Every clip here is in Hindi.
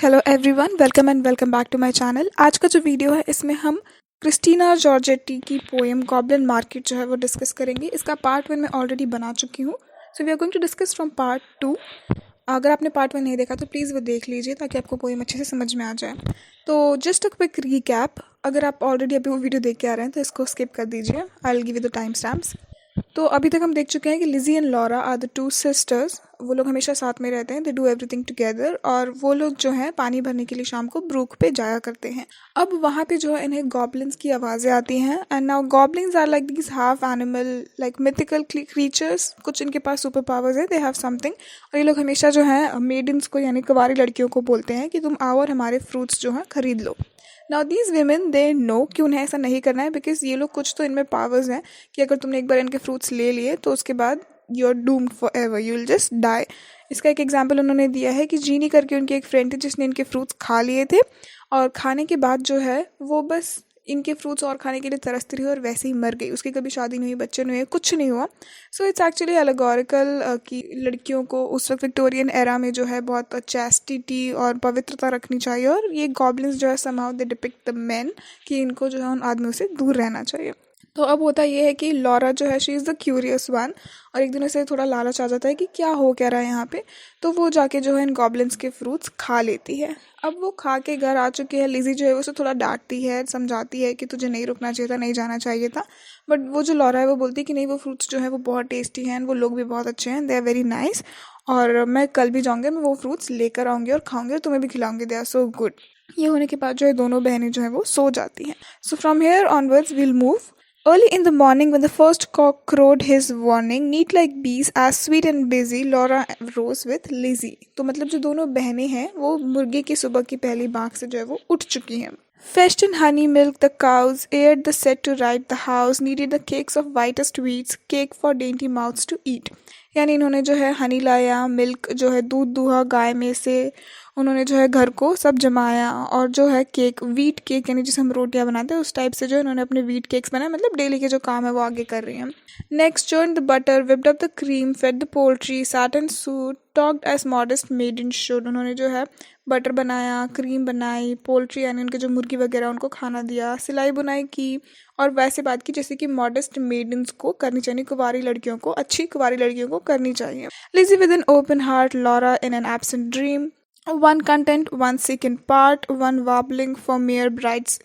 Hello everyone, welcome back to my channel. आज का जो वीडियो है इसमें हम क्रिस्टीना जॉर्जेटी की पोएम गॉब्लिन मार्केट जो है वो डिस्कस करेंगे। इसका पार्ट 1 मैं ऑलरेडी बना चुकी हूँ, so we are going to discuss from part 2। अगर आपने पार्ट 1 नहीं देखा तो प्लीज़ वो देख लीजिए ताकि आपको पोएम अच्छे से समझ में आ जाए। तो जस्ट अ क्विक रीकैप, अगर आप ऑलरेडी अभी वो वीडियो देख के आ रहे हैं तो इसको स्किप कर दीजिए। I will give you the time stamps. तो अभी तक हम देख चुके हैं कि Lizzie and Laura are the two sisters. वो लोग हमेशा साथ में रहते हैं, दे डू एवरीथिंग टुगेदर। और वो लोग जो हैं पानी भरने के लिए शाम को ब्रूक पे जाया करते हैं। अब वहाँ पे जो है इन्हें गॉब्लिन्स की आवाज़ें आती हैं। And now goblins are like this half animal, like mythical creatures. कुछ इनके पास सुपर पावर्स है, दे हैव समथिंग। और ये लोग हमेशा जो है मेडन्स को यानी कुंवारी लड़कियों को बोलते हैं कि तुम आओ और हमारे फ्रूट्स जो हैं खरीद लो। Now these women they know कि उन्हें ऐसा नहीं करना है, बिकॉज ये लोग कुछ तो इनमें पावर्स हैं कि अगर तुमने एक बार इनके फ्रूट्स ले लिए तो उसके बाद you are doomed for ever, you will just die. इसका एक एग्जाम्पल उन्होंने दिया है कि जीनी करके उनकी एक फ्रेंड थी जिसने इनके फ्रूट्स खा लिए थे, और खाने के बाद जो है वो बस इनके फ्रूट्स और खाने के लिए तरसती रही और वैसे ही मर गई। उसकी कभी शादी नहीं हुई, बच्चे नहीं हुए, कुछ नहीं हुआ। सो इट्स एक्चुअली एलेगोरिकल कि लड़कियों को उस वक्त विक्टोरियन एरा में जो है बहुत चैस्टिटी और पवित्रता रखनी चाहिए, और ये गॉब्लिन्स जो है somehow they depict the main कि इनको जो है उन आदमियों से दूर रहना चाहिए। तो अब होता ये है कि लॉरा जो है she is the curious one, और एक दिन उसे थोड़ा लालच आ जाता है कि क्या हो क्या रहा है यहाँ पे। तो वो जाके जो है इन गॉब्लिन्स के फ्रूट्स खा लेती है। अब वो खा के घर आ चुकी है। लिजी जो है उसे थोड़ा डांटती है, समझाती है कि तुझे नहीं रुकना चाहिए था, नहीं जाना चाहिए था। बट वो जो लॉरा है वो बोलती है कि नहीं, वो फ्रूट्स जो है वो बहुत टेस्टी हैं, वो लोग भी बहुत अच्छे हैं, दे आर वेरी नाइस, और मैं कल भी जाऊँगी, मैं वो फ्रूट्स लेकर आऊँगी और खाऊंगी और तुम्हें भी खिलाऊंगी, दे आर सो गुड। ये होने के बाद जो है दोनों बहनें जो है वो सो जाती हैं। So from here onwards we'll move. Early in the morning, when the first cock crowed his warning, neat like bees, as sweet and busy, Laura rose with Lizzie. तो मतलब जो दोनों बहनें हैं वो मुर्गे की सुबह की पहली बाँग से जो है वो उठ चुकी हैं। Fetched in honey milk the cows, aired the set to right the house, kneaded the cakes of whitest wheats, cake for dainty mouths to eat. यानी इन्होंने जो है हनी लाया, मिल्क जो है दूध दुहा गाय में से, उन्होंने जो है घर को सब जमाया, और जो है केक, वीट केक यानी जिसे हम रोटियां बनाते हैं उस टाइप से जो इन्होंने अपने वीट केक्स बनाए, मतलब डेली के जो काम है वो आगे कर रही हैं। Next churn the butter, whipped up the cream, fed the poultry, sat and sewed, talked as modest maiden should. उन्होंने जो है बटर बनाया, क्रीम बनाई, पोल्ट्री यानी उनके जो मुर्गी वगैरह उनको खाना दिया, सिलाई बुनाई की, और वैसे बात की जैसे कि मॉडेस्ट मेडन्स को करनी चाहिए, कुंवारी लड़कियों को, अच्छी कुंवारी लड़कियों को करनी चाहिए। Lizzie with an open heart, Laura in an absent dream, one content, one sick in part, one warbling for mere bright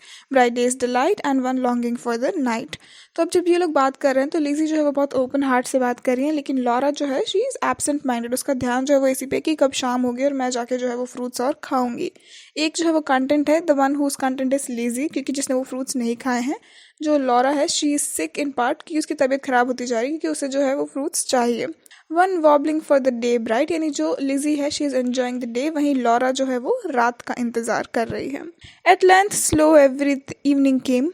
day's delight, and one longing for the night. तो अब जब ये लोग बात कर रहे हैं तो लिजी जो है वो बहुत ओपन हार्ट से बात कर रही है, लेकिन लॉरा जो है शी इज़ एब्सेंट माइंडेड। उसका ध्यान जो है वो इसी पे कि कब शाम होगी और मैं जाके जो है वो फ्रूट्स और खाऊंगी। एक जो है वो कंटेंट है, the one whose content is Lizzie, क्योंकि जिसने वो फ्रूट्स नहीं खाए हैं। जो लॉरा है she is sick in part, क्योंकि उसकी तबीयत खराब होती जा रही है, क्योंकि उसे जो है वो फ्रूट्स चाहिए। One warbling for the day bright, यानी जो लिजी है she is enjoying the day, वहीं लॉरा जो है वो रात का इंतजार कर रही है। At length slow every evening came,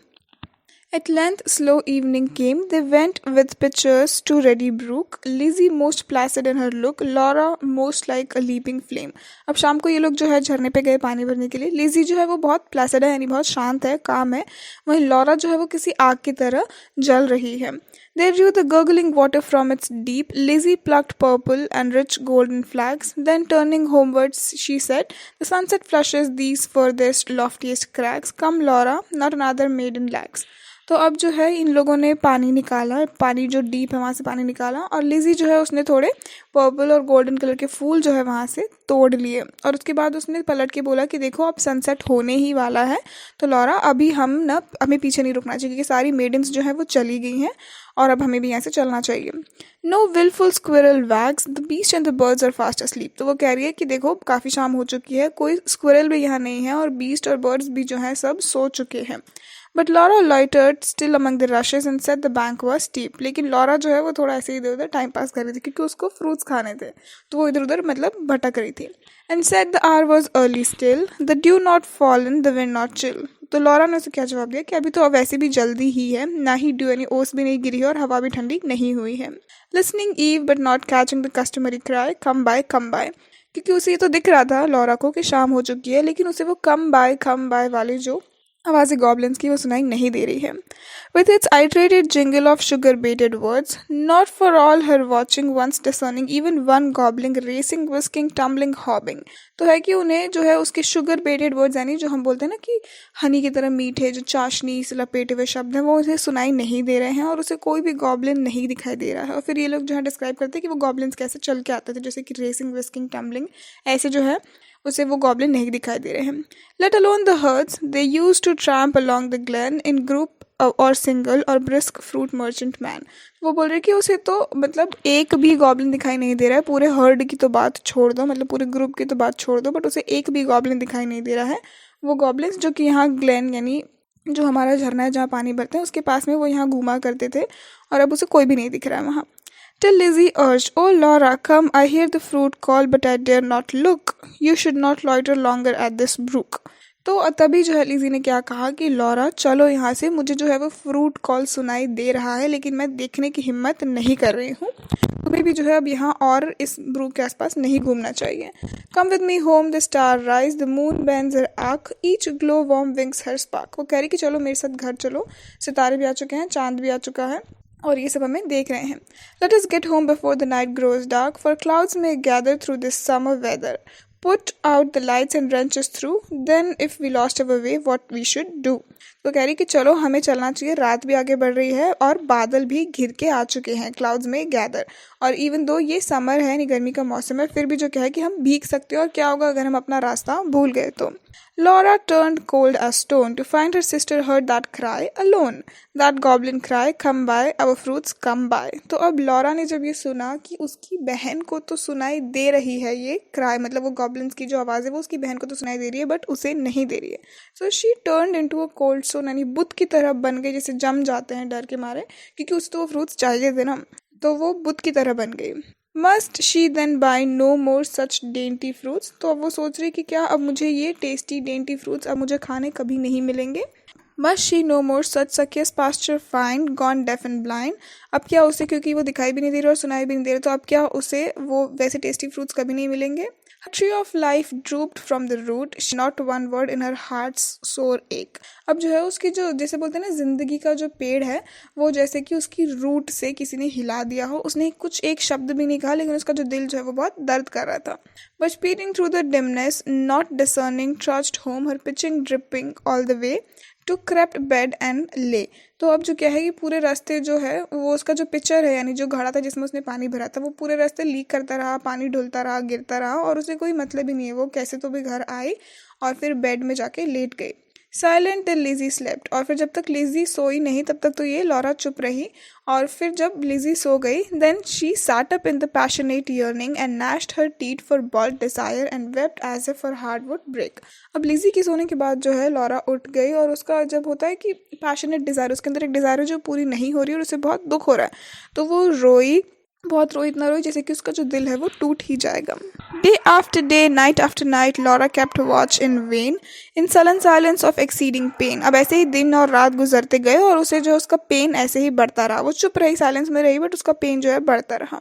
At length, slow evening came. They went with pitchers to ready brook. Lizzie most placid in her look, Laura most like a leaping flame. अब शाम को ये लोग जो है झरने पे गए पानी भरने के लिए। लिजी जो है वो बहुत प्लेसिड है, यानी बहुत शांत है, काम है, वहीं लॉरा जो है वो किसी आग की तरह जल रही है। They drew the gurgling water from its deep. Lizzie plucked purple and rich golden flags. Then turning homewards, she said, "The sunset flushes these furthest, loftiest crags. Come, Laura, not another maiden lags." तो अब जो है इन लोगों ने पानी निकाला, पानी जो डीप है वहाँ से पानी निकाला, और लिजी जो है उसने थोड़े पर्पल और गोल्डन कलर के फूल जो है वहाँ से तोड़ लिए, और उसके बाद उसने पलट के बोला कि देखो अब सनसेट होने ही वाला है, तो लॉरा अभी हमें पीछे नहीं रुकना चाहिए, क्योंकि सारी मेडन्स जो है वो चली गई हैं और अब हमें भी यहाँ से चलना चाहिए। No wilful squirrel wags, the beast and the birds are fast asleep. तो वो कह रही है कि देखो काफ़ी शाम हो चुकी है, कोई स्क्विरल भी यहाँ नहीं है, और बीस्ट और बर्ड्स भी जो है सब सो चुके हैं। But Laura loitered still among the rushes and said the bank was steep. लेकिन लॉरा जो है वो थोड़ा ऐसे इधर उधर टाइम पास कर रही थी, क्योंकि उसको फ्रूट्स खाने थे, तो वो इधर उधर मतलब भटक रही थी। And said the hour was early still, the dew not fallen, the wind not chill. तो लॉरा ने उसे क्या जवाब दिया कि अभी तो वैसे भी जल्दी ही है, ना ही ड्यू यानी ओस भी नहीं गिरी है और हवा भी ठंडी नहीं हुई है। Listening Eve but not catching the customary cry, come by, क्योंकि उसे ये तो दिख रहा था लॉरा को कि शाम हो चुकी है, लेकिन उसे वो कम बाय वाली जो आवाज़ें गॉब्लिन्स की वो सुनाई नहीं दे रही है। With its iterated jingle of sugar-baited words, not for all her watching once discerning even one gobbling, racing, whisking, tumbling, hobbing। तो है कि उन्हें जो है उसके sugar-baited words यानी जो हम बोलते हैं ना कि हनी की तरह मीठे जो चाशनी से लपेटे हुए शब्द हैं वो उसे सुनाई नहीं दे रहे हैं और उसे कोई भी गॉब्लिन नहीं दिखाई दे रहा है। और फिर ये लोग जो है डिस्क्राइब करते हैं कि वो गॉब्लिन्स कैसे चल के आते थे, जैसे कि रेसिंग, विस्किंग, टम्बलिंग, ऐसे जो है उसे वो गॉब्लिन नहीं दिखाई दे रहे हैं। Let alone the herds, they used to tramp along the glen in group और सिंगल और ब्रिस्क फ्रूट मर्चेंट मैन। वो बोल रहे कि उसे तो मतलब एक भी गॉब्लिन दिखाई नहीं दे रहा है, पूरे हर्ड की तो बात छोड़ दो, मतलब पूरे ग्रुप की तो बात छोड़ दो, बट उसे एक भी गॉब्लिन दिखाई नहीं दे रहा है। वो गॉब्लिन्स जो कि यहाँ ग्लेन यानी जो हमारा झरना है जहाँ पानी भरते हैं उसके पास में वो यहाँ घूमा करते थे और अब उसे कोई भी नहीं दिख रहा है वहाँ। Till Lizzie urged, "Oh Laura, come, I hear the fruit call, but I dare not look. You should not loiter longer at this brook." तो तभी जो है लिज़ी ने क्या कहा कि लॉरा चलो यहाँ से, मुझे जो है वो फ्रूट कॉल सुनाई दे रहा है लेकिन मैं देखने की हिम्मत नहीं कर रही हूँ, तुम्हें भी जो है अब यहाँ और इस ब्रूक के आसपास नहीं घूमना चाहिए। Come with me home, the star rise, the moon bends her arc, each glowworm wings her spark. वो कह रही कि चलो मेरे साथ घर चलो, सितारे भी आ चुके हैं, चांद भी आ चुका है और ये सब हमें देख रहे हैं। Let us get home before the night grows dark, for clouds may gather through this summer weather. Put out the lights and wrenches through, then if we lost our way, what we should do। तो कह रही कि चलो हमें चलना चाहिए, रात भी आगे बढ़ रही है और बादल भी घिर के आ चुके हैं, क्लाउड्स में गैदर। और इवन दो ये समर है यानी गर्मी का मौसम है, फिर भी जो क्या है कि हम भीग सकते हैं और क्या होगा अगर हम अपना रास्ता भूल गए तो। Laura turned cold as stone to find her sister heard that cry alone. That goblin cry, come by, our fruits come by। तो अब लॉरा ने जब ये सुना कि उसकी बहन को तो सुनाई दे रही है ये क्राई, मतलब वो गॉब्लिन्स की जो आवाज़ है वो उसकी बहन को तो सुनाई दे रही है बट उसे नहीं दे रही है। So she turned into a cold stone, यानी बुत की तरह बन गई, जैसे जम जाते हैं डर के मारे, क्योंकि उसे तो वो फ्रूट्स चाहिए थे ना, तो वो बुत की तरह बन गई। Must she then buy no more such dainty fruits. तो अब वो सोच रही कि क्या अब मुझे ये टेस्टी डेंटी फ्रूट्स अब मुझे खाने कभी नहीं मिलेंगे। Must she no more such succous pasture find gone deaf and blind. अब क्या उसे, क्योंकि वो दिखाई भी नहीं दे रही और सुनाई भी नहीं दे रही, तो अब क्या उसे वो वैसे टेस्टी फ्रूट्स कभी नहीं मिलेंगे। A tree of life drooped from the root, not one word in her heart's sore ache। अब जो है उसकी जो जैसे बोलते हैं ना जिंदगी का जो पेड़ है वो जैसे कि उसकी रूट से किसी ने हिला दिया हो, उसने कुछ एक शब्द भी नहीं कहा लेकिन उसका जो दिल जो है वो बहुत दर्द कर रहा था। But peering through the dimness, not discerning, trudged home, her pitching dripping all the way to crept bed and lay। तो अब जो क्या है कि पूरे रास्ते जो है वो उसका जो पिक्चर है यानी जो घड़ा था जिसमें उसने पानी भरा था वो पूरे रास्ते लीक करता रहा, पानी ढुलता रहा, गिरता रहा और उसे कोई मतलब ही नहीं है, वो कैसे तो भी घर आई और फिर बेड में जाके लेट गई। Silent till Lizzie slept. और फिर जब तक लिज़ी सोई नहीं तब तक तो ये लॉरा चुप रही और फिर जब लिज़ी सो गई then she sat up in the passionate yearning and gnashed her teeth for bold desire and wept as if her heart would break। अब लिज़ी की सोने के बाद जो है लॉरा उठ गई और उसका जब होता है कि पैशनेट डिज़ायर, उसके अंदर एक डिज़ायर है जो पूरी नहीं हो रही और उसे बहुत दुख हो रहा है, तो वो रोई, बहुत रोई, इतना रोई जैसे कि उसका जो दिल है वो टूट ही जाएगा। Day after day, night after night, Laura kept watch in vain, in sullen silence of exceeding pain। अब ऐसे ही दिन और रात गुजरते गए और उसे जो उसका पेन ऐसे ही बढ़ता रहा, वो चुप रही, साइलेंस में रही, बट उसका पेन जो है बढ़ता रहा।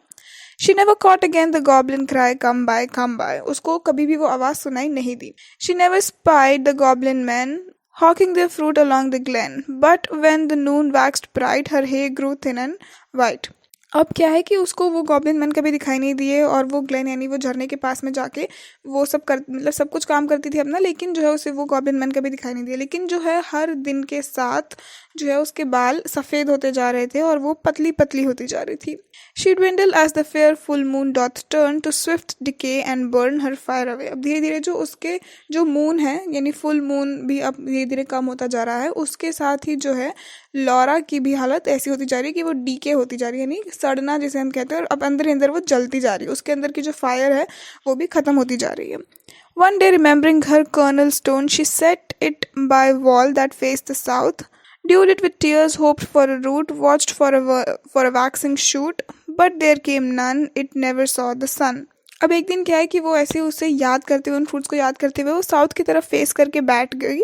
She never caught again the goblin cry, come by, come by। उसको कभी भी वो आवाज़ सुनाई नहीं दी। She never spied the goblin men hawking their fruit along the glen, but when the noon waxed bright, her hair grew thin and white। अब क्या है कि उसको वो गॉब्लिन मैन कभी दिखाई नहीं दिए और वो ग्लेन यानी वो झरने के पास में जाके वो सब कर मतलब सब कुछ काम करती थी अपना, लेकिन जो है उसे वो गॉब्लिन मैन कभी दिखाई नहीं दिए। लेकिन जो है हर दिन के साथ जो है उसके बाल सफ़ेद होते जा रहे थे और वो पतली पतली होती जा रही थी। She dwindled as the fair full moon doth turn to swift decay and burn her fire away। अब धीरे धीरे जो उसके जो मून है यानी फुल मून भी अब धीरे धीरे कम होता जा रहा है, उसके साथ ही जो है लॉरा की भी हालत ऐसी होती जा रही है कि वो डीके होती जा रही है, यानी सड़ना जिसे हम कहते हैं, और अब अंदर ही अंदर वो जलती जा रही है, उसके अंदर की जो फायर है वो भी ख़त्म होती जा रही है। One day remembering her kernel stone, she set it by wall that faced the south, dewed it with tears, hoped for a root, watched for a waxing shoot, but there came none, it never saw the sun। अब एक दिन क्या है कि वो ऐसे उसे याद करते हुए, उन फ्रूट्स को याद करते हुए वो साउथ की तरफ फेस करके बैठ गई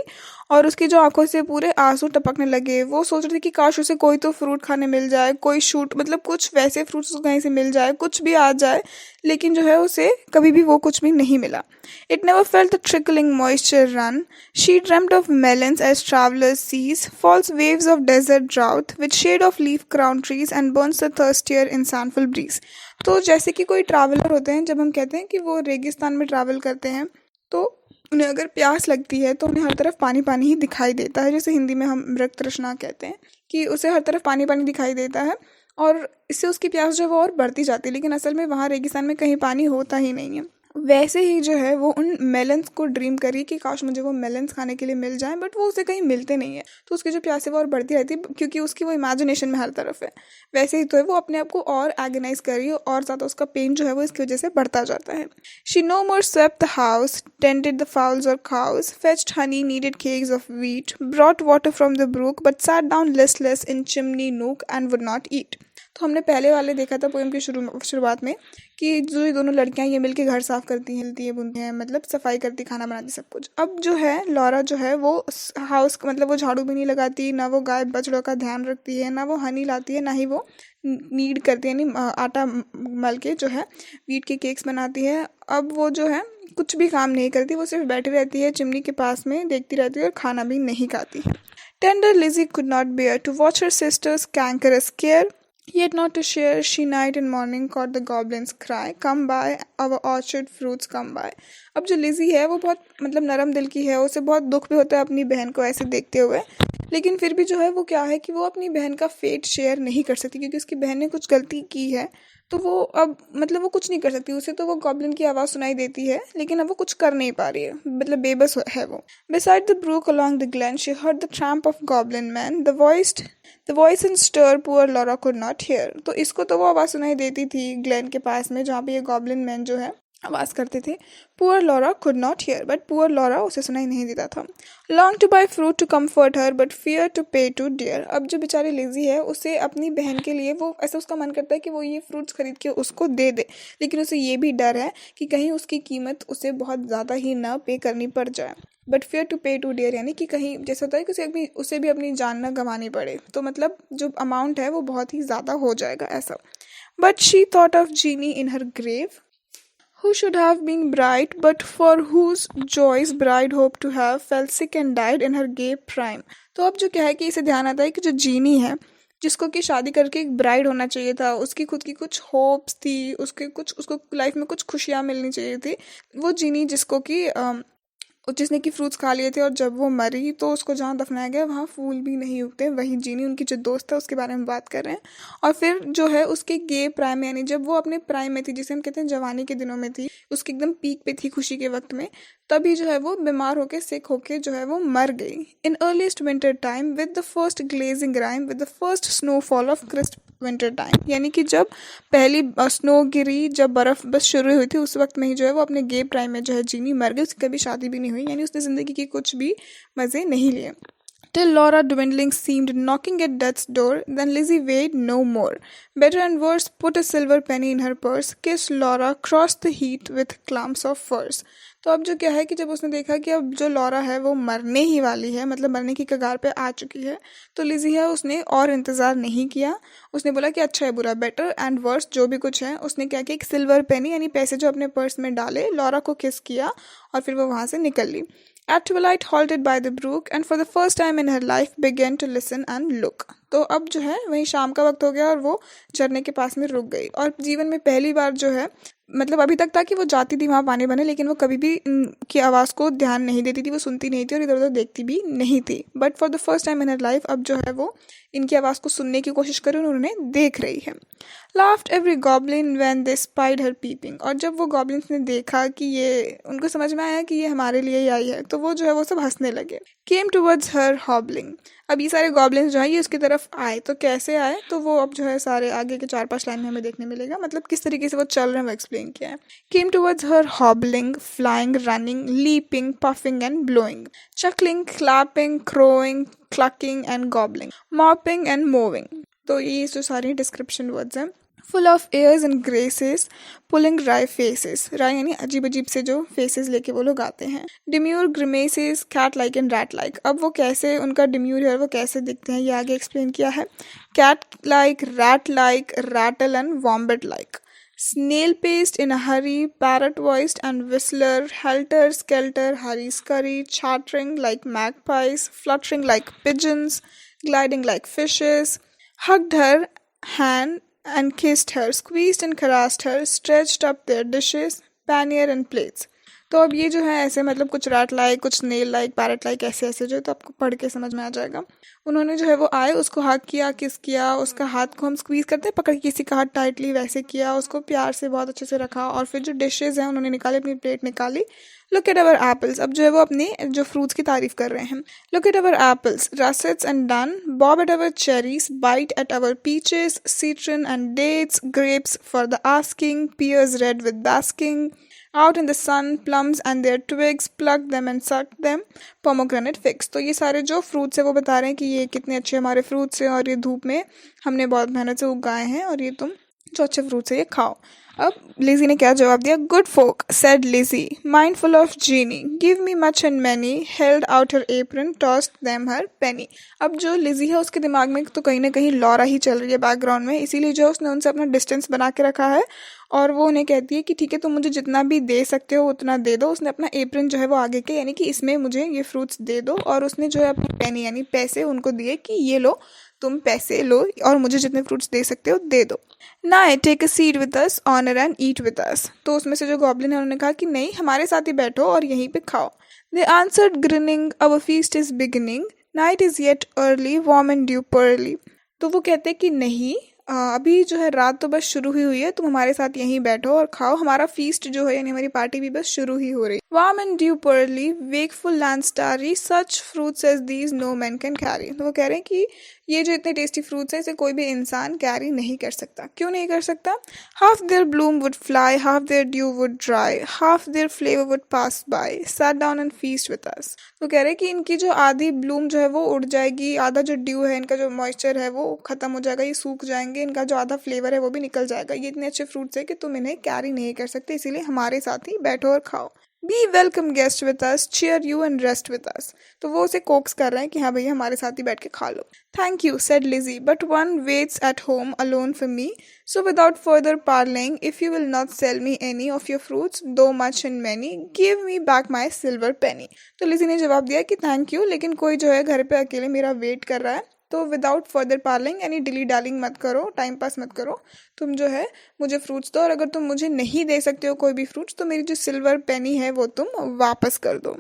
और उसकी जो आंखों से पूरे आंसू टपकने लगे। वो सोच रही थी कि काश उसे कोई तो फ्रूट खाने मिल जाए, कोई शूट मतलब कुछ वैसे फ्रूट्स कहीं से मिल जाए, कुछ भी आ जाए, लेकिन जो है उसे कभी भी वो कुछ भी नहीं मिला। It never felt the trickling moisture run. She dreamt of melons as travelers sees, false waves of desert drought, with shade of leaf-crowned trees and burns the thirstier insanful breeze. तो जैसे कि कोई ट्रैवलर होते हैं, जब हम कहते हैं कि वो रेगिस्तान में ट्रैवल करते हैं, तो उन्हें अगर प्यास लगती है तो उन्हें हर तरफ पानी पानी ही दिखाई देता है, जैसे हिंदी में हम मृग तृष्णा कहते हैं कि उसे हर तरफ पानी पानी दिखाई देता है, और इससे उसकी प्यास जो है वो और बढ़ती जाती है। लेकिन असल में वहाँ रेगिस्तान में कहीं पानी होता ही नहीं है। वैसे ही जो है वो उन मेलन्स को ड्रीम करी कि काश मुझे वो मेलन्स खाने के लिए मिल जाएं, बट वो उसे कहीं मिलते नहीं है। तो उसकी जो प्यास है वो और बढ़ती रहती है, क्योंकि उसकी वो इमेजिनेशन में हर तरफ है। वैसे ही तो है, वो अपने आप को और एगनाइज कर रही है, और ज़्यादा उसका पेन जो है वो इसकी वजह से बढ़ता जाता है। She no more swept the house, tended the fowls और cows, fetched honey, kneaded cakes of wheat, brought water from the brook, but sat down listless in chimney nook and would not eat. तो हमने पहले वाले देखा था पोएम की शुरुआत में कि जो ये दोनों लड़कियां ये मिलके घर साफ करती हैं, हिलती है, बुनती हैं, मतलब सफाई करती, खाना बनाती, सब कुछ। अब जो है लॉरा जो है वो हाउस मतलब वो झाड़ू भी नहीं लगाती, ना वो गाय बछड़ों का ध्यान रखती है, ना वो हनी लाती है, ना ही वो नीड करती है, यानी आटा मल के जो है वीट के केक्स बनाती है। अब वो जो है कुछ भी काम नहीं करती, वो सिर्फ बैठी रहती है चिमनी के पास में, देखती रहती है और खाना भी नहीं खाती है। Tender Lizzie could not bear to watch her sister's cankerous care, yet not to share. She night and morning caught the goblin's cry, come by our orchard fruits, come by. अब जो लिजी है वो बहुत मतलब नरम दिल की है, उसे बहुत दुख भी होता है अपनी बहन को ऐसे देखते हुए, लेकिन फिर भी जो है वो क्या है कि वो अपनी बहन का फेट शेयर नहीं कर सकती, क्योंकि उसकी बहन ने कुछ गलती की है। तो वो अब मतलब वो कुछ नहीं कर सकती, उसे तो वो गॉब्लिन की आवाज़ सुनाई देती है, लेकिन अब वो कुछ कर नहीं पा रही है, मतलब बेबस है वो। Beside the brook along the glen she heard the tramp of goblin men, the voice and stir poor Laura could not hear. तो इसको तो वो आवाज़ सुनाई देती थी ग्लेन के पास में, जहाँ पे ये गॉब्लिन मैन जो है आवाज़ करते थे। Poor Laura could not hear, but poor Laura उसे सुनाई नहीं देता था। Long to buy fruit to comfort her, but fear to pay too dear. अब जो बेचारी लेजी है, उसे अपनी बहन के लिए वो ऐसा उसका मन करता है कि वो ये फ्रूट्स खरीद के उसको दे दे, लेकिन उसे ये भी डर है कि कहीं उसकी कीमत उसे बहुत ज़्यादा ही ना पे करनी पड़ जाए। But fair to pay too dear, यानी कि कहीं जैसा होता है कि उसे भी अपनी जान ना गंवानी पड़े, तो मतलब जो अमाउंट है वो बहुत ही ज़्यादा हो जाएगा ऐसा। But she thought of Jeanie in her grave, who should have been bright, but for whose joys bride hoped to have, fell sick and died in her gay prime. तो अब जो क्या है कि इसे ध्यान आता है कि जो जीनी है, जिसको कि शादी करके एक ब्राइड होना चाहिए था, उसकी खुद की कुछ होप्स थी, उसको लाइफ में कुछ खुशियाँ मिलनी चाहिए थी, वो जीनी जिसने कि फ्रूट्स खा लिए थे, और जब वो मरी तो उसको जहाँ दफनाया गया वहाँ फूल भी नहीं उगते, वही जीनी उनकी जो दोस्त है उसके बारे में बात कर रहे हैं। और फिर जो है उसके गे प्राइम, यानी जब वो अपने प्राइम में थी, जिसे हम कहते हैं जवानी के दिनों में थी, उसकी एकदम पीक पे थी खुशी के वक्त में, तभी जो है वो बीमार होके सिक होके जो है वो मर गई। In earliest winter time with the first glazing rime with the first snowfall of crisp winter time, यानी कि जब पहली स्नो गिरी, जब बर्फ बस शुरू हुई थी, उस वक्त में ही जो है वो अपने गे प्राइम में जो है जीनी मर गई। उसकी कभी शादी भी नहीं हुई, यानी उसने ज़िंदगी के कुछ भी मज़े नहीं लिए। Till Laura dwindling seemed knocking at death's door, then Lizzie weighed no more. Better and worse, put a silver penny in her purse, kissed Laura, crossed the heat with clumps of furs. तो अब जो क्या है कि जब उसने देखा कि अब जो लॉरा है वो मरने ही वाली है, मतलब मरने की कगार पे आ चुकी है, तो लिजी है उसने और इंतज़ार नहीं किया। उसने बोला कि अच्छा है बुरा, बेटर एंड वर्स जो भी कुछ है, उसने क्या किया, एक सिल्वर पेनी यानी पैसे जो अपने पर्स में डाले, लॉरा को किस किया और फिर वो वहाँ से निकल ली। At twilight halted by the brook and for the first time in her life began to listen and look. तो अब जो है वही शाम का वक्त हो गया और वो झरने के पास में रुक गई, और जीवन में पहली बार जो है, मतलब अभी तक था कि वो जाती थी वहाँ पानी बने, लेकिन वो कभी भी की आवाज़ को ध्यान नहीं देती थी, वो सुनती नहीं थी और इधर उधर देखती भी नहीं थी। But for the first time in her life अब जो है वो इनकी आवाज़ को सुनने की कोशिश करी और उन्हें देख रही है। Laughed every goblin when they spied her peeping, और जब वो गॉब्लिन्स ने देखा कि ये, उनको समझ में आया कि ये हमारे लिए ही आई है, तो वो जो है वो सब हंसने लगे। केम टूवर्ड्स हर हॉबलिंग, अब ये सारे गॉब्लिन्स जो है ये उसकी तरफ आए, तो कैसे आए, तो वो अब जो है सारे आगे के 4-5 लाइन में हमें देखने मिलेगा, मतलब किस तरीके से वो चल रहे हैं वो एक्सप्लेन किया है। Came towards her hobbling, flying, running, leaping, puffing and blowing, chuckling, clapping, crowing, clucking and gobbling, mopping and mowing। तो ये जो सारी डिस्क्रिप्शन वर्ड्स हैं full of airs and graces, pulling wry faces. Wry यानी अजीब अजीब से जो faces लेके वो लोग आते हैं. Demure grimaces, cat-like and rat-like. अब वो कैसे उनका demure है और वो कैसे दिखते हैं ये आगे explain किया है. Cat-like, rat-like, rattle and wombat-like. Snail-paced in a hurry, parrot-voiced and whistler, helter-skelter, hurry-scurry, chattering like magpies, fluttering like pigeons, gliding like fishes, hugged her hand and kissed her, squeezed and caressed her, stretched up their dishes, pannier and plates. तो अब ये जो है ऐसे मतलब कुछ रैट लाइक, कुछ स्नेल लाइक, पैरट लाइक, ऐसे ऐसे जो तो आपको पढ़ के समझ में आ जाएगा. उन्होंने जो है वो आए, उसको हक किया, किस किया, उसका हाथ को हम स्क्वीज करते हैं पकड़ के, किसी का हाथ टाइटली वैसे किया, उसको प्यार से बहुत अच्छे से रखा और फिर जो डिशेज हैं उन्होंने निकाले, अपनी प्लेट निकाली. Look at our apples. अब जो है वो अपने जो फ्रूट्स की तारीफ कर रहे हैं. Look at our apples, russets and dun, bob at our cherries, bite at our peaches, citron and dates, grapes for the asking, pears red with basking, out in the sun, plums and their twigs, pluck them and suck them, pomegranate figs. तो ये सारे जो फ्रूट्स है वो बता रहे हैं कि ये कितने अच्छे हमारे फ्रूट्स हैं और ये धूप में हमने बहुत मेहनत से उगाए हैं और ये तुम जो अच्छे फ्रूट्स है ये खाओ. अब लिजी ने क्या जवाब दिया. Good folk, said Lizzie, mindful of Jeanie, give me much and many, held out her apron, tossed them her penny. अब जो लिजी है उसके दिमाग में तो कहीं ना कहीं लॉरा ही चल रही है बैकग्राउंड में, इसीलिए जो उसने उनसे अपना डिस्टेंस बना के रखा है और वो उन्हें कहती है कि ठीक है तुम मुझे जितना भी दे सकते हो उतना दे दो. उसने अपना एप्रन जो है वो आगे के यानी कि इसमें मुझे ये फ्रूट्स दे दो और उसने जो है अपनी पेनी यानी पैसे उनको दिए कि ये लो तुम पैसे लो और मुझे जितने फ्रूट्स दे सकते हो दे दो. ना take a seat with us, honour and eat with us. तो उसमें से जो गॉब्लिन है उन्होंने कहा कि नहीं हमारे साथ ही बैठो और यहीं पे खाओ. They answered grinning, our feast is beginning, night is yet early, warm and dew pearly. तो वो कहते कि नहीं अभी जो है रात तो बस शुरू ही हुई है, तुम हमारे साथ यहीं बैठो और खाओ, हमारा फीस्ट जो है यानी हमारी पार्टी भी बस शुरू ही हो रही. Warm and dew pearly, wakeful and starry, such fruits as these no man can carry. तो वो कह रहे हैं कि ये जो इतने टेस्टी फ्रूट्स हैं इसे कोई भी इंसान कैरी नहीं कर सकता. क्यों नहीं कर सकता. Half their bloom would fly, half their dew would dry, half their flavour would pass by, sat down and feast with us. तो कह रहे हैं कि इनकी जो आधी ब्लूम जो है वो उड़ जाएगी, आधा जो ड्यू है इनका जो मॉइस्चर है वो खत्म हो जाएगा, ये सूख जाएंगे, इनका जो आधा फ्लेवर है वो भी निकल जाएगा. ये इतने अच्छे फ्रूट्स है कि तुम इन्हें कैरी नहीं कर सकते, इसीलिए हमारे साथ ही बैठो और खाओ. Be welcome guest with us, cheer you and rest with us. तो वो उसे कोक्स कर रहे हैं कि हाँ भैया हमारे साथ ही बैठ के खा लो. Thank you, said Lizzie, but one waits at home alone for me, so without further parleying, if you will not sell me any of your fruits though much and many, give me back my silver penny. तो लिजी ने जवाब दिया कि थैंक यू, लेकिन कोई जो है घर पे अकेले मेरा वेट कर रहा है, तो विदाउट फर्दर पार्लिंग यानी डिली डालिंग मत करो, टाइम पास मत करो, तुम जो है मुझे फ्रूट्स दो और अगर तुम मुझे नहीं दे सकते हो कोई भी फ्रूट्स तो मेरी जो सिल्वर पेनी है वो तुम वापस कर दो.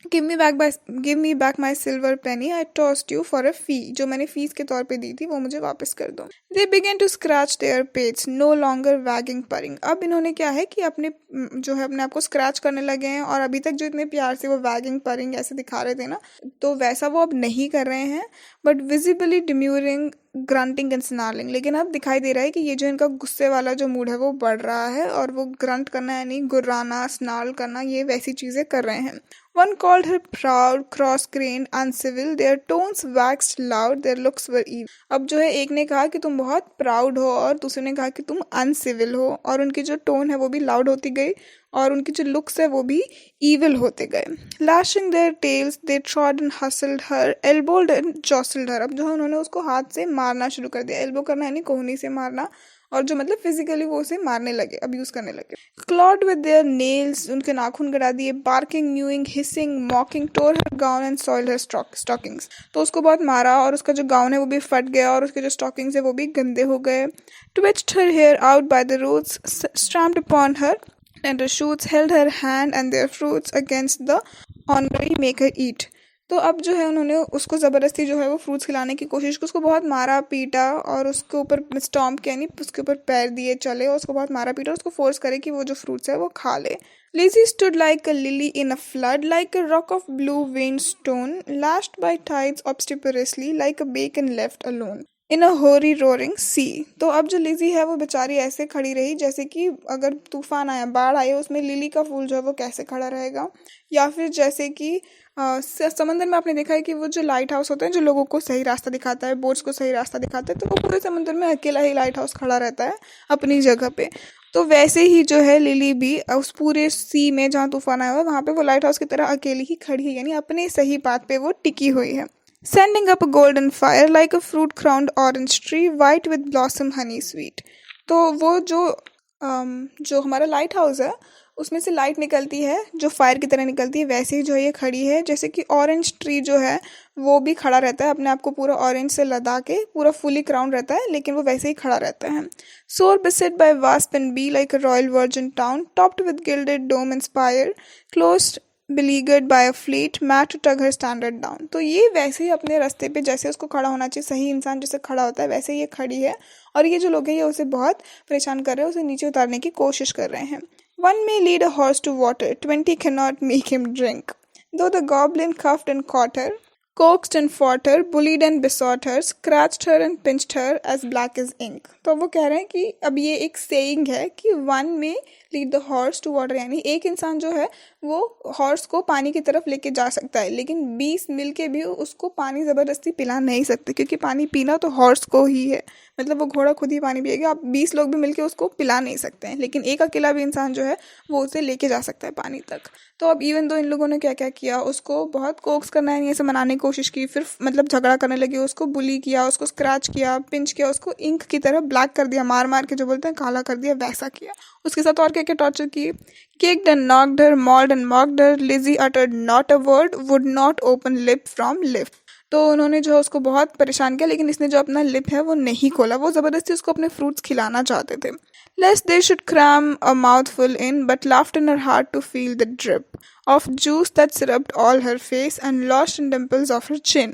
Give me back my silver penny, I tossed you for a fee. जो मैंने फीस के तौर पे दी थी वो मुझे वापस कर दो. They began to scratch their pates, no longer wagging purring. अब इन्होंने क्या है कि अपने जो है अपने आप को स्क्रैच करने लगे हैं और अभी तक जो इतने प्यार से वो वैगिंग परिंग ऐसे दिखा रहे थे ना, तो वैसा वो अब नहीं कर रहे हैं, but visibly demurring, grunting and snarling. लेकिन अब दिखाई दे रहा है कि ये जो इनका गुस्से वाला जो मूड है वो बढ़ रहा है और वो ग्रंट करना यानी गुर्राना, स्नार्ल करना, ये वैसी चीज़ें कर रहे हैं. One called her proud, cross-grained, uncivil. Their tones waxed loud. Their looks were evil. अब जो है एक ने कहा कि तुम बहुत प्राउड हो और दूसरे ने कहा कि तुम अनसिविल हो और उनकी जो टोन है वो भी लाउड होती गई और उनकी जो लुक्स है वो भी evil होते गए. Lashing their tails, they trod and hustled her, elbowed and jostled her. अब जो है उन्होंने उसको हाथ से मारना शुरू कर दिया. एल्बो करना यानी कोहनी से मारना और जो मतलब फिजिकली वो उसे मारने लगे, अब्यूज करने लगे. क्लॉड विद देयर नेल्स, उनके नाखून गड़ा दिए. Barking, mewing, hissing, mocking, tore her gown and soil her stockings. तो उसको बहुत मारा और उसका जो गाउन है वो भी फट गया और उसके जो स्टॉकिंग्स है वो भी गंदे हो गए. Twitched her hair out by the roots, stamped upon her and her shoots, held her hand and their fruits against the ornery, make her eat. तो अब जो है उन्होंने उसको ज़बरदस्ती जो है वो फ्रूट्स खिलाने की कोशिश की, उसको बहुत मारा पीटा और उसके ऊपर स्टॉम्प किया, यानी उसके ऊपर पैर दिए चले और उसको बहुत मारा पीटा और उसको फोर्स करे कि वो जो फ्रूट्स है वो खा ले. Lizzie stood like a lily in a flood, like a rock of blue veined stone, lashed by tides obstreperously, like a bacon left alone. इन अ होरी रोरिंग सी। तो अब जो लिज़ी है वो बेचारी ऐसे खड़ी रही जैसे कि अगर तूफान आया, बाढ़ आई, उसमें लिली का फूल जो है वो कैसे खड़ा रहेगा। या फिर जैसे कि समंदर में आपने देखा है कि वो जो लाइट हाउस होता है जो लोगों को सही रास्ता दिखाता है, बोट्स को सही रास्ता दिखाता है, तो वो पूरे समंदर में अकेला ही लाइट हाउस खड़ा रहता है अपनी जगह पे। तो वैसे ही जो है लिली भी उस पूरे सी में जहाँ तूफान आया हुआ है वहाँ पे वो लाइट हाउस की तरह अकेली ही खड़ी है, यानी अपने सही बात पे वो टिकी हुई है। Sending up a golden fire like a fruit crowned orange tree white with blossom honey sweet। तो वो जो हमारा लाइट हाउस है उसमें से लाइट निकलती है जो फायर की तरह निकलती है, वैसे ही जो है ये खड़ी है जैसे कि ऑरेंज ट्री जो है वो भी खड़ा रहता है, अपने आप को पूरा ऑरेंज से लदा के पूरा फुली क्राउन रहता है, लेकिन वो वैसे ही खड़ा रहता है। सोर beset by wasp and bee like a royal virgin town topped with gilded dome and spire closed beleaguered by a fleet mad to tug her standard down। तो ये वैसे ही अपने रास्ते पे जैसे उसको खड़ा होना चाहिए, सही इंसान जैसे खड़ा होता है वैसे ये खड़ी है, और ये जो लोग हैं ये उसे बहुत परेशान कर रहे हैं, उसे नीचे उतारने की कोशिश कर रहे हैं। One may lead a horse to water, 20 cannot make him drink। Though the goblin cuffed and caught her, coaxed and fought her, bullied and besought her, scratched her and pinched her as black as ink। तो वो कह रहे हैं कि अब ये एक सेइंग है कि one may lead the horse to water, यानी एक इंसान जो है वो हॉर्स को पानी की तरफ लेके जा सकता है, लेकिन 20 मिल के भी उसको पानी ज़बरदस्ती पिला नहीं सकते, क्योंकि पानी पीना तो हॉर्स को ही है, मतलब वो घोड़ा खुद ही पानी पिएगा, आप 20 लोग भी मिलके उसको पिला नहीं सकते हैं, लेकिन एक अकेला भी इंसान जो है वो उसे लेके जा सकता है पानी तक। तो अब इवन दो इन लोगों ने क्या क्या किया, उसको बहुत कोक्स करना है, ऐसे मनाने की कोशिश की, फिर मतलब झगड़ा करने लगे, उसको बुली किया, उसको स्क्रैच किया, पिंच किया, उसको इंक की तरह ब्लैक कर दिया, मार मार के जो बोलते हैं काला कर दिया, वैसा किया। उसके साथ और क्या क्या टॉर्चर किए, kicked and knocked her, mauled and mocked her, Lizzie uttered not a word, would not open lip from lip। तो उन्होंने जो है उसको बहुत परेशान किया, लेकिन इसने जो अपना लिप है वो नहीं खोला, वो ज़बरदस्ती उसको अपने फ्रूट्स खिलाना चाहते थे। Lest they should cram a mouthful in, but laughed in her heart to feel the drip of juice that syrupped all her face and lodged in dimples of her chin।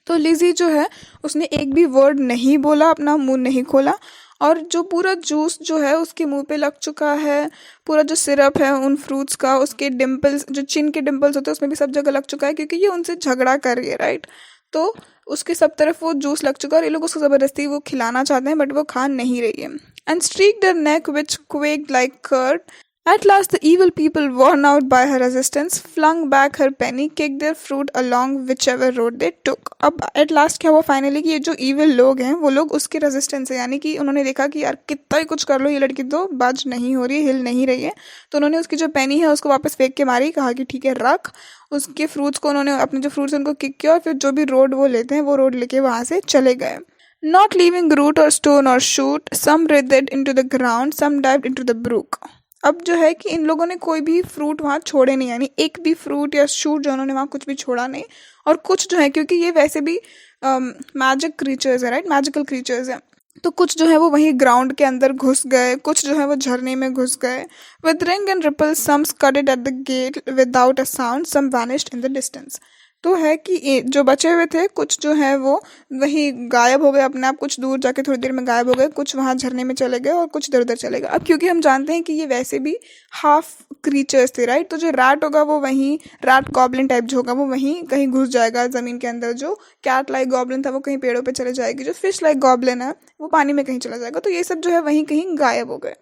तो लिज़ी जो है उसने एक भी वर्ड नहीं बोला, अपना मुंह नहीं खोला, और जो पूरा जूस जो है उसके मुंह पे लग चुका है, पूरा जो सिरप है उन फ्रूट्स का, उसके डिम्पल्स जो चिन के डिम्पल्स होते हैं उसमें भी सब जगह लग चुका है, क्योंकि ये उनसे झगड़ा कर रही है, राइट। तो उसके सब तरफ वो जूस लग चुका है और ये लोग उसको ज़बरदस्ती वो खिलाना चाहते हैं, बट वो खा नहीं रही है। And streaked her neck which quaked like curd। At last the evil people, worn out by her resistance, flung back her penny, kicked their fruit along whichever road they took। अब at last क्या हुआ फाइनली कि ये जो evil लोग हैं वो लोग उसके रेजिस्टेंस से, यानी कि उन्होंने देखा कि यार कितना ही कुछ कर लो ये लड़की तो बज नहीं हो रही है, हिल नहीं रही है, तो उन्होंने उसकी जो पेनी है उसको वापस फेंक के मारी, कहा कि ठीक है रख। उसके फ्रूट्स को उन्होंने अपने जो फ्रूट्स उनको किक किया, और फिर जो भी रोड वो लेते हैं वो रोड लेके वहाँ से चले गए। Not leaving root or stone or shoot, some writhed into the ground, some dived into the brook। अब जो है कि इन लोगों ने कोई भी फ्रूट वहाँ छोड़े नहीं, यानी एक भी फ्रूट या शूट जो उन्होंने वहाँ कुछ भी छोड़ा नहीं, और कुछ जो है क्योंकि ये वैसे भी मैजिक क्रीचर्स है, राइट, मैजिकल क्रीचर्स हैं, तो कुछ जो है वो वहीं ग्राउंड के अंदर घुस गए, कुछ जो है वो झरने में घुस गए। With ring and ripple some scudded at the gate without a sound, some vanished in the distance. तो है कि जो बचे हुए थे कुछ जो है वो वही गायब हो गए अपने आप, कुछ दूर जाके थोड़ी देर में गायब हो गए, कुछ वहाँ झरने में चले गए और कुछ इधर उधर चले गए। अब क्योंकि हम जानते हैं कि ये वैसे भी हाफ क्रीचर्स थे, राइट, तो जो रैट होगा वो वहीं, रैट गॉब्लिन टाइप जो होगा वो वहीं कहीं घुस जाएगा ज़मीन के अंदर, जो कैट लाइक गॉब्लिन था वो कहीं पेड़ों पे चले जाएगी, जो फिश लाइक गॉब्लिन है वो पानी में कहीं चला जाएगा, तो ये सब जो है वहीं कहीं गायब हो गए।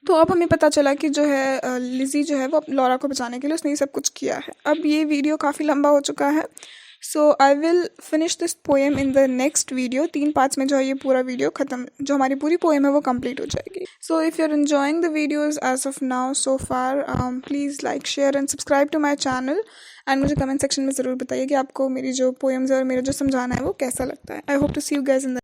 तो अब हमें पता चला कि जो है लिज़ी जो है वो लॉरा को बचाने के लिए उसने ये सब कुछ किया है। अब ये वीडियो काफ़ी लंबा हो चुका है, so I will finish this poem in the next video. 3 parts में जो है ये पूरा वीडियो ख़त्म, जो हमारी पूरी पोएम है वो कंप्लीट हो जाएगी। So if you are enjoying the videos as of now so far, please like share and subscribe to my channel, and मुझे कमेंट सेक्शन में ज़रूर बताइए कि आपको मेरी जो पोएम्स और मेरा जो समझाना है वो कैसा लगता है। I hope to see you guys in the